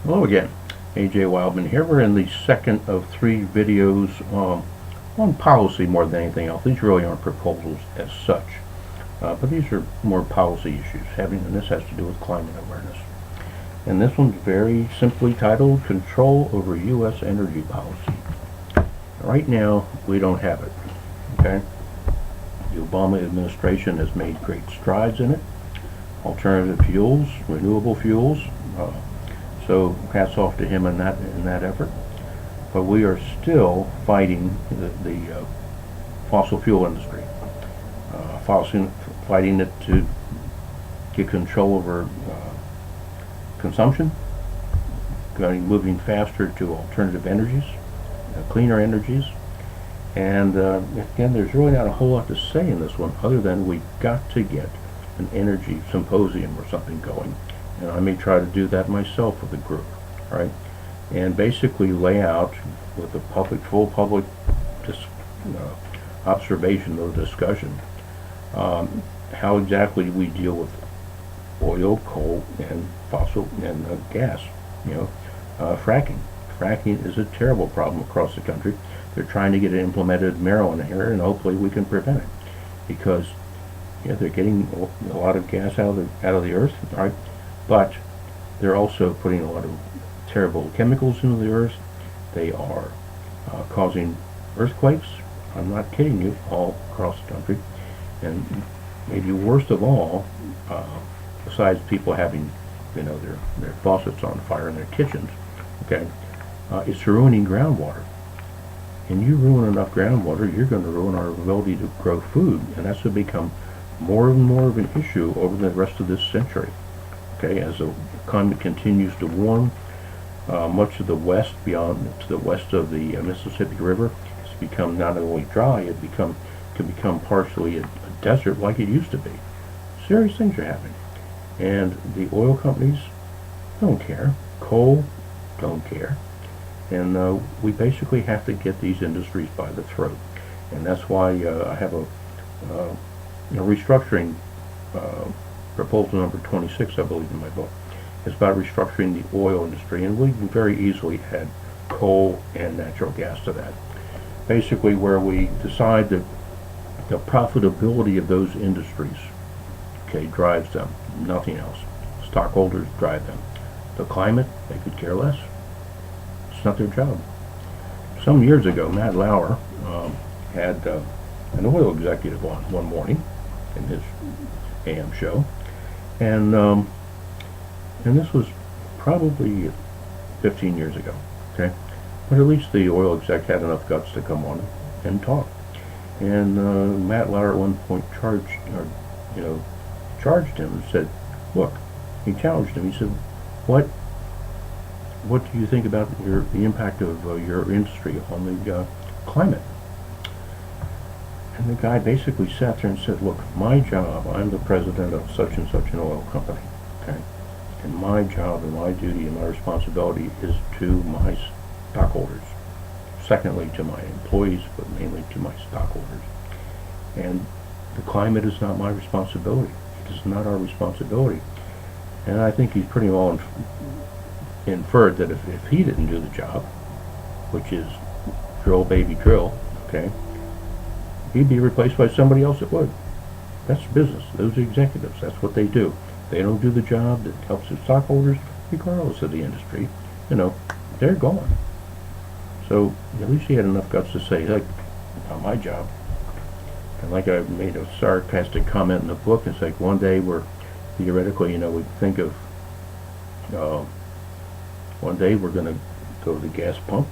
Hello again, AJ Wildman here. We're in the second of three videos on policy more than anything else. These really aren't proposals as such, but these are more policy issues, and this has to do with climate awareness. And this one's very simply titled, Control Over U.S. Energy Policy. Right now, we don't have it, okay? The Obama administration has made great strides in it. Alternative fuels, renewable fuels, so hats off to him in that effort. But we are still fighting the fossil fuel industry, fighting it to get control over consumption, moving faster to alternative energies, cleaner energies. And again, there's really not a whole lot to say in this one other than we've got to get an energy symposium or something going. And I may try to do that myself with a group, right? And basically lay out with the full public observation or discussion how exactly we deal with oil, coal, and fossil and gas. Fracking. Fracking is a terrible problem across the country. They're trying to get it implemented in Maryland here, and hopefully we can prevent it, because they're getting a lot of gas out of the earth, right? But they're also putting a lot of terrible chemicals into the earth. They are causing earthquakes. I'm not kidding you, all across the country. And maybe worst of all, besides people having, their faucets on fire in their kitchens, okay, it's ruining groundwater. And you ruin enough groundwater, you're going to ruin our ability to grow food, and that's going to become more and more of an issue over the rest of this century. Okay, as the climate continues to warm, much of the west, to the west of the Mississippi River, has become not only dry, it can become partially a desert like it used to be. Serious things are happening, and the oil companies don't care. Coal don't care, and we basically have to get these industries by the throat, and that's why I have a restructuring. Proposal number 26, I believe, in my book, is about restructuring the oil industry, and we can very easily add coal and natural gas to that. Basically, where we decide that the profitability of those industries, okay, drives them, nothing else. Stockholders drive them. The climate, they could care less. It's not their job. Some years ago, Matt Lauer had an oil executive on one morning in his AM show. And this was probably 15 years ago, okay? But at least the oil exec had enough guts to come on and talk. And Matt Lauer at one point charged him and said, look, he challenged him. He said, what do you think about the impact of your industry on the climate? And the guy basically sat there and said, look, my job, I'm the president of such and such an oil company, okay? And my job and my duty and my responsibility is to my stockholders. Secondly, to my employees, but mainly to my stockholders. And the climate is not my responsibility. It is not our responsibility. And I think he's pretty well inferred that if he didn't do the job, which is drill, baby, drill, okay, he'd be replaced by somebody else that would. That's business. Those are executives. That's what they do. They don't do the job that helps the stockholders, regardless of the industry. They're gone. So at least he had enough guts to say, like, not my job. And like I made a sarcastic comment in the book, it's like one day we're theoretically, we think of one day we're going to go to the gas pump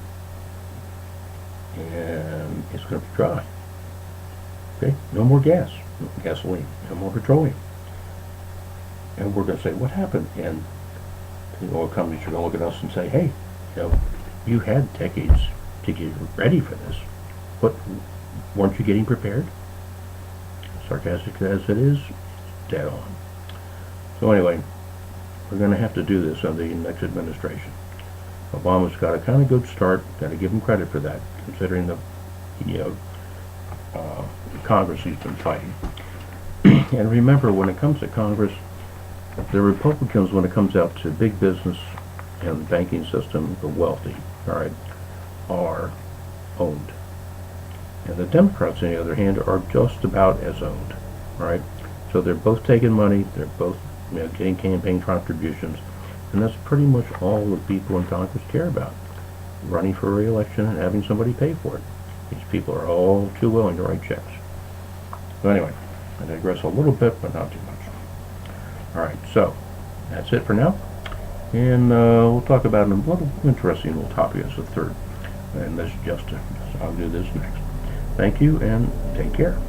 and it's going to be dry. Okay, no more gasoline, no more petroleum. And we're going to say, what happened? And the oil companies are going to look at us and say, hey, you had decades to get ready for this, but weren't you getting prepared? Sarcastic as it is, dead on. So anyway, we're going to have to do this under the next administration. Obama's got a kind of good start. Got to give him credit for that, considering the Congress he's been fighting. And remember, when it comes to Congress, the Republicans, when it comes out to big business and the banking system, the wealthy, all right, are owned. And the Democrats, on the other hand, are just about as owned, all right? So they're both taking money, they're both getting campaign contributions, and that's pretty much all the people in Congress care about, running for re-election and having somebody pay for it. These people are all too willing to write checks. So anyway, I digress a little bit, but not too much. All right, so that's it for now. And we'll talk about a little interesting little topic as a third. And this is Justin. So I'll do this next. Thank you and take care.